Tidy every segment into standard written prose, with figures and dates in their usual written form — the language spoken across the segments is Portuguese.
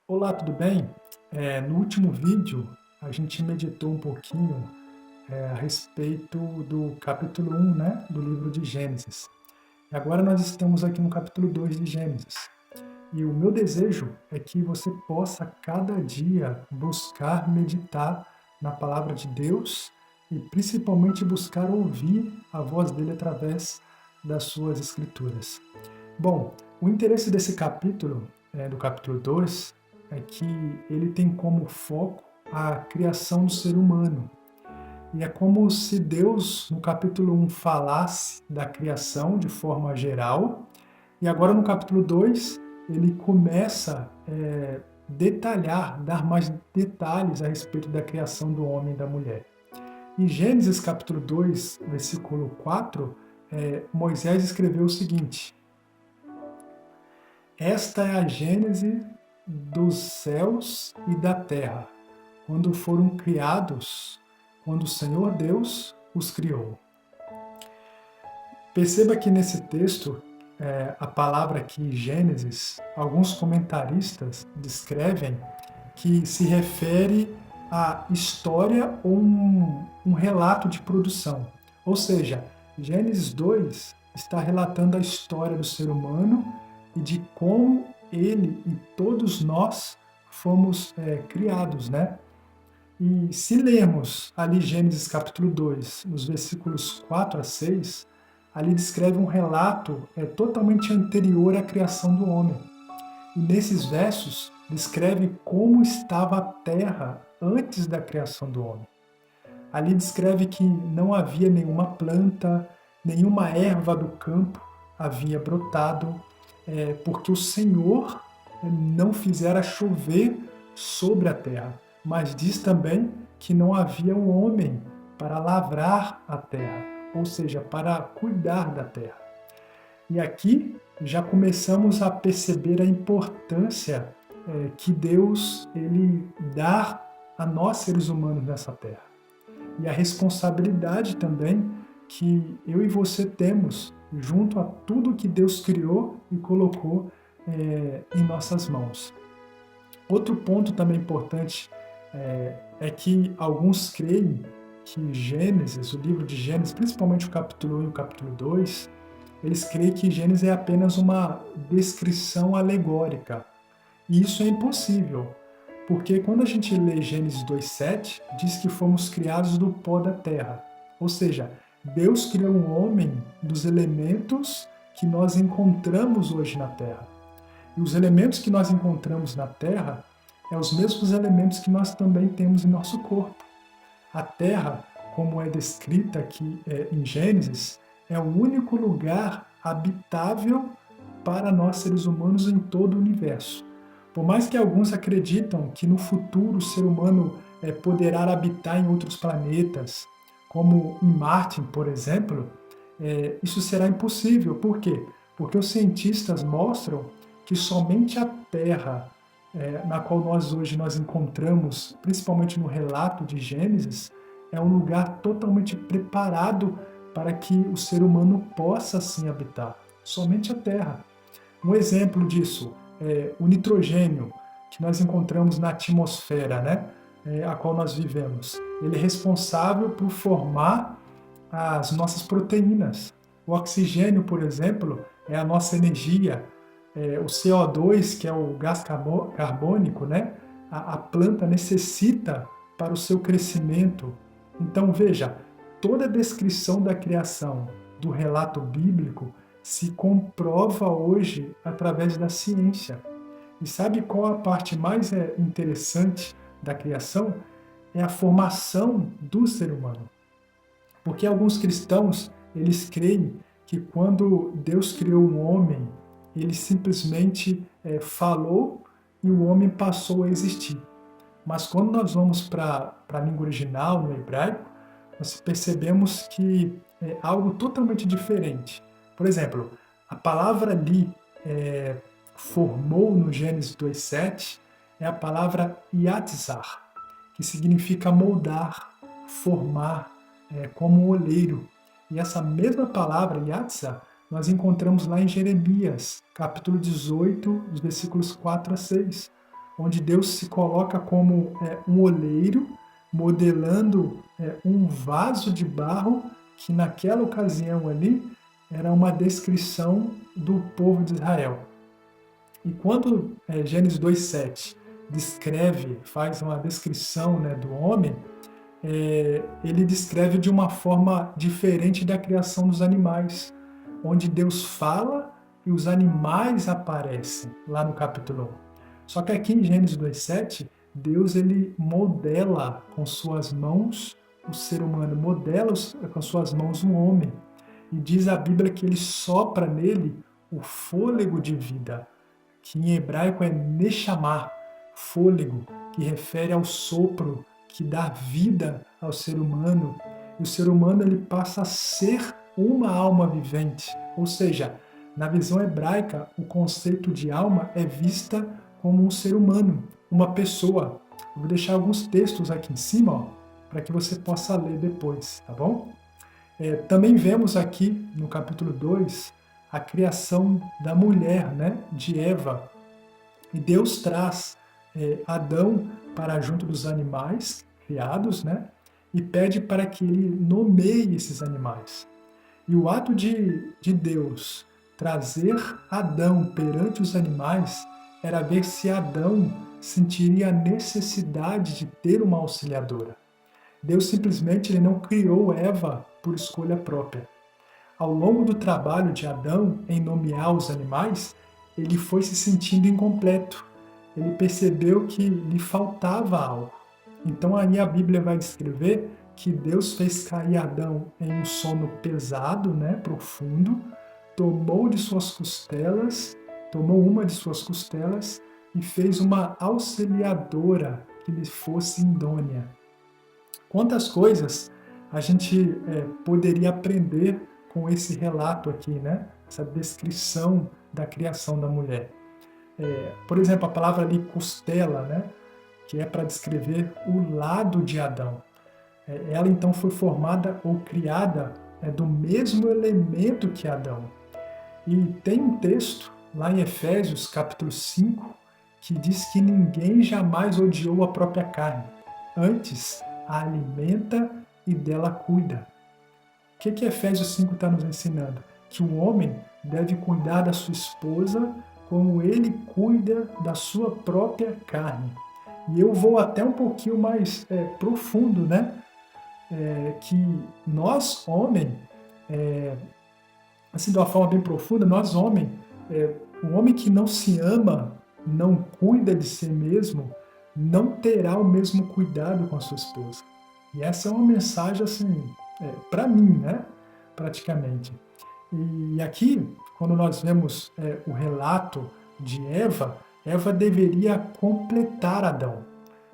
Olá, tudo bem? No último vídeo, a gente meditou um pouquinho a respeito do capítulo 1, né, do livro de Gênesis. E agora nós estamos aqui no capítulo 2 de Gênesis. E o meu desejo é que você possa, cada dia, buscar meditar na palavra de Deus e principalmente buscar ouvir a voz dele através das suas escrituras. Bom, o interesse desse capítulo, do capítulo 2, é que ele tem como foco a criação do ser humano. E é como se Deus, no capítulo 1, falasse da criação de forma geral, e agora no capítulo 2, ele começa a detalhar, dar mais detalhes a respeito da criação do homem e da mulher. Em Gênesis capítulo 2, versículo 4, Moisés escreveu o seguinte: Esta é a gênese dos céus e da terra, quando foram criados, quando o Senhor Deus os criou. Perceba que nesse texto, a palavra aqui, Gênesis, alguns comentaristas descrevem que se refere à história ou um relato de produção. Ou seja, Gênesis 2 está relatando a história do ser humano e de como ele e todos nós fomos criados, né? E se lermos ali Gênesis capítulo 2, nos versículos 4 a 6, ali descreve um relato totalmente anterior à criação do homem. E nesses versos descreve como estava a terra antes da criação do homem. Ali descreve que não havia nenhuma planta, nenhuma erva do campo havia brotado, porque o Senhor não fizera chover sobre a terra. Mas diz também que não havia um homem para lavrar a terra, ou seja, para cuidar da terra. E aqui já começamos a perceber a importância que Deus ele dá a nós seres humanos nessa terra. E a responsabilidade também que eu e você temos junto a tudo que Deus criou e colocou em nossas mãos. Outro ponto também importante é que alguns creem que Gênesis, o livro de Gênesis, principalmente o capítulo 1 e o capítulo 2, eles creem que Gênesis é apenas uma descrição alegórica. E isso é impossível, porque quando a gente lê Gênesis 2:7, diz que fomos criados do pó da terra. Ou seja, Deus criou um homem dos elementos que nós encontramos hoje na terra. E os elementos que nós encontramos na terra são os mesmos elementos que nós também temos em nosso corpo. A terra, como é descrita aqui em Gênesis, é o único lugar habitável para nós seres humanos em todo o universo. Por mais que alguns acreditam que no futuro o ser humano poderá habitar em outros planetas, como em Marte, por exemplo, isso será impossível. Por quê? Porque os cientistas mostram que somente a Terra, na qual hoje nós encontramos, principalmente no relato de Gênesis, é um lugar totalmente preparado para que o ser humano possa assim habitar. Somente a Terra. Um exemplo disso é o nitrogênio que nós encontramos na atmosfera, né? A qual nós vivemos. Ele é responsável por formar as nossas proteínas. O oxigênio, por exemplo, é a nossa energia. O CO2, que é o gás carbônico, né? A planta necessita para o seu crescimento. Então, veja, toda a descrição da criação do relato bíblico se comprova hoje através da ciência. E sabe qual a parte mais interessante da criação? É a formação do ser humano. Porque alguns cristãos, eles creem que quando Deus criou um homem, ele simplesmente falou e o homem passou a existir. Mas quando nós vamos para a língua original, no hebraico, nós percebemos que é algo totalmente diferente. Por exemplo, a palavra ali formou no Gênesis 2:7 é a palavra yatzar, que significa moldar, formar, como um oleiro. E essa mesma palavra, yatzar, nós encontramos lá em Jeremias, capítulo 18, os versículos 4 a 6, onde Deus se coloca como um oleiro, modelando um vaso de barro, que naquela ocasião ali era uma descrição do povo de Israel. E quando Gênesis 2:7 faz uma descrição, né, do homem, ele descreve de uma forma diferente da criação dos animais, onde Deus fala e os animais aparecem, lá no capítulo 1. Só que aqui em Gênesis 2:7, Deus ele modela com suas mãos o ser humano, modela com suas mãos um homem. E diz a Bíblia que ele sopra nele o fôlego de vida, que em hebraico é Neshamah, fôlego, que refere ao sopro que dá vida ao ser humano. E o ser humano ele passa a ser uma alma vivente. Ou seja, na visão hebraica, o conceito de alma é vista como um ser humano, uma pessoa. Eu vou deixar alguns textos aqui em cima, para que você possa ler depois, tá bom? Também vemos aqui no capítulo 2 a criação da mulher, né, de Eva. E Deus traz Adão para junto dos animais criados, né, e pede para que ele nomeie esses animais. E o ato de Deus trazer Adão perante os animais era ver se Adão sentiria a necessidade de ter uma auxiliadora. Deus simplesmente ele não criou Eva por escolha própria. Ao longo do trabalho de Adão em nomear os animais, ele foi se sentindo incompleto. Ele percebeu que lhe faltava algo. Então aí a Bíblia vai descrever que Deus fez cair Adão em um sono pesado, né, profundo, tomou uma de suas costelas e fez uma auxiliadora que lhe fosse idônea. Quantas coisas a gente poderia aprender com esse relato aqui, né? Essa descrição da criação da mulher. Por exemplo, a palavra ali costela, né? Que é para descrever o lado de Adão. Ela então foi formada ou criada do mesmo elemento que Adão. E tem um texto lá em Efésios capítulo 5 que diz que ninguém jamais odiou a própria carne. Antes, a alimenta e dela cuida. O que Efésios 5 está nos ensinando? Que o homem deve cuidar da sua esposa como ele cuida da sua própria carne. E eu vou até um pouquinho mais profundo, né? Que nós, homem, assim, de uma forma bem profunda, nós, homem, o homem que não se ama, não cuida de si mesmo, não terá o mesmo cuidado com a sua esposa. E essa é uma mensagem, assim, para mim, né? Praticamente. E aqui, quando nós vemos o relato de Eva, Eva deveria completar Adão,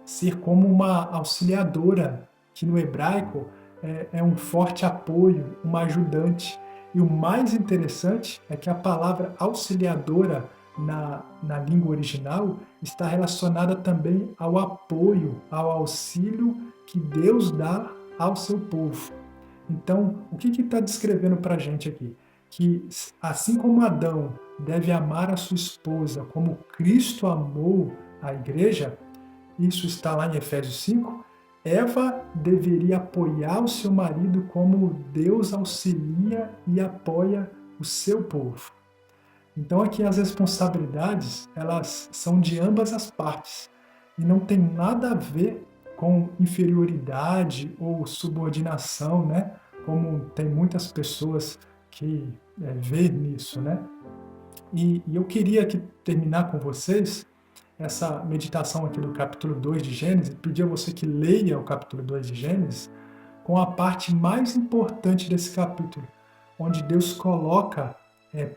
ser como uma auxiliadora, que no hebraico é um forte apoio, uma ajudante. E o mais interessante é que a palavra auxiliadora na língua original está relacionada também ao apoio, ao auxílio que Deus dá ao seu povo. Então, o que está descrevendo para a gente aqui? Que assim como Adão deve amar a sua esposa como Cristo amou a igreja, isso está lá em Efésios 5, Eva deveria apoiar o seu marido como Deus auxilia e apoia o seu povo. Então aqui as responsabilidades, elas são de ambas as partes e não tem nada a ver com inferioridade ou subordinação, né? Como tem muitas pessoas que vê nisso, né? E eu queria aqui terminar com vocês essa meditação aqui do capítulo 2 de Gênesis, pedir a você que leia o capítulo 2 de Gênesis, com a parte mais importante desse capítulo, onde Deus coloca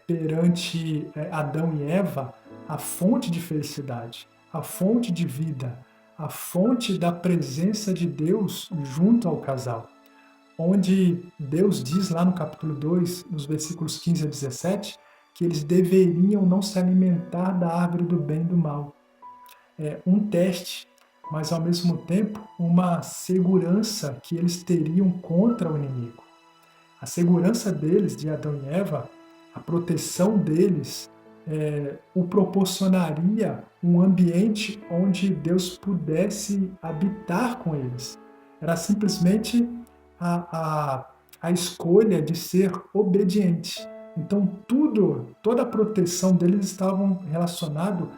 perante Adão e Eva a fonte de felicidade, a fonte de vida, a fonte da presença de Deus junto ao casal. Onde Deus diz lá no capítulo 2, nos versículos 15 a 17, que eles deveriam não se alimentar da árvore do bem e do mal. Um teste, mas ao mesmo tempo uma segurança que eles teriam contra o inimigo. A segurança deles, de Adão e Eva, a proteção deles o proporcionaria um ambiente onde Deus pudesse habitar com eles. Era simplesmente a escolha de ser obediente. Então, toda a proteção deles estavam relacionado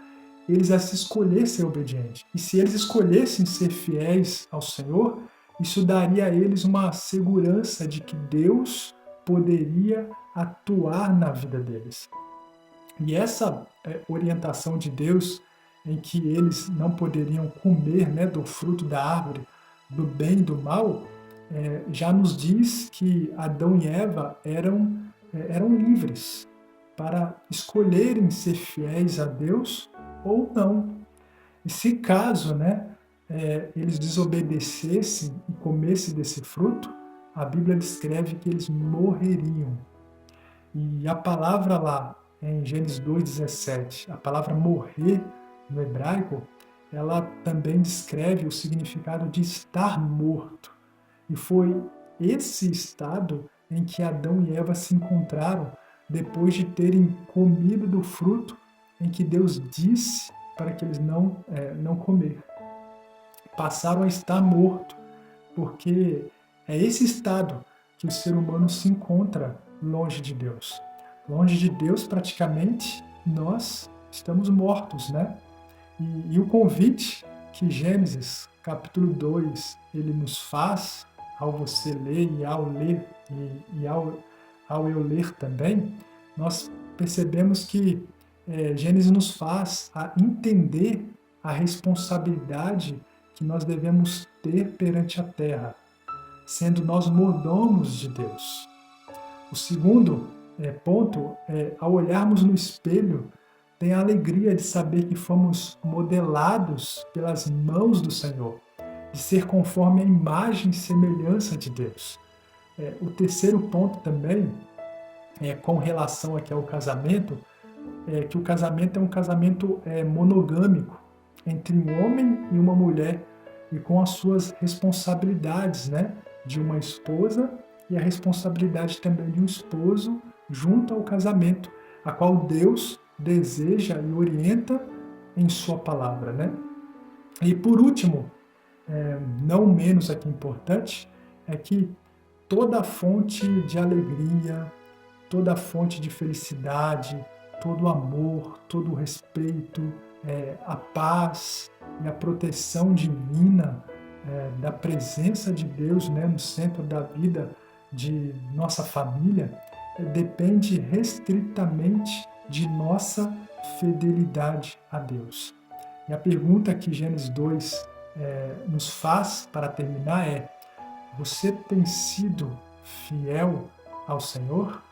eles a se escolher ser obedientes. E se eles escolhessem ser fiéis ao Senhor, isso daria a eles uma segurança de que Deus poderia atuar na vida deles. E essa orientação de Deus, em que eles não poderiam comer, né, do fruto da árvore do bem e do mal, já nos diz que Adão e Eva eram livres para escolherem ser fiéis a Deus ou não. E se caso, né, eles desobedecessem e comessem desse fruto, a Bíblia descreve que eles morreriam. E a palavra lá, em Gênesis 2,17, a palavra morrer no hebraico, ela também descreve o significado de estar morto. E foi esse estado em que Adão e Eva se encontraram depois de terem comido do fruto em que Deus disse para que eles não comer. Passaram a estar morto, porque é esse estado que o ser humano se encontra longe de Deus. Longe de Deus, praticamente, nós estamos mortos, né? E o convite que Gênesis, capítulo 2, ele nos faz, ao você ler e ao ler, e ao eu ler também, nós percebemos que Gênesis nos faz a entender a responsabilidade que nós devemos ter perante a terra, sendo nós mordomos de Deus. O segundo ponto ao olharmos no espelho, tem a alegria de saber que fomos modelados pelas mãos do Senhor, de ser conforme a imagem e semelhança de Deus. O terceiro ponto também, com relação aqui ao casamento, que o casamento é um casamento monogâmico entre um homem e uma mulher, e com as suas responsabilidades, né, de uma esposa e a responsabilidade também de um esposo junto ao casamento, a qual Deus deseja e orienta em sua palavra, né? E por último, não menos aqui importante, é que toda fonte de alegria, toda fonte de felicidade, todo o amor, todo o respeito, a paz e a proteção divina da presença de Deus, né, no centro da vida de nossa família, depende restritamente de nossa fidelidade a Deus. E a pergunta que Gênesis 2 nos faz para terminar é: você tem sido fiel ao Senhor?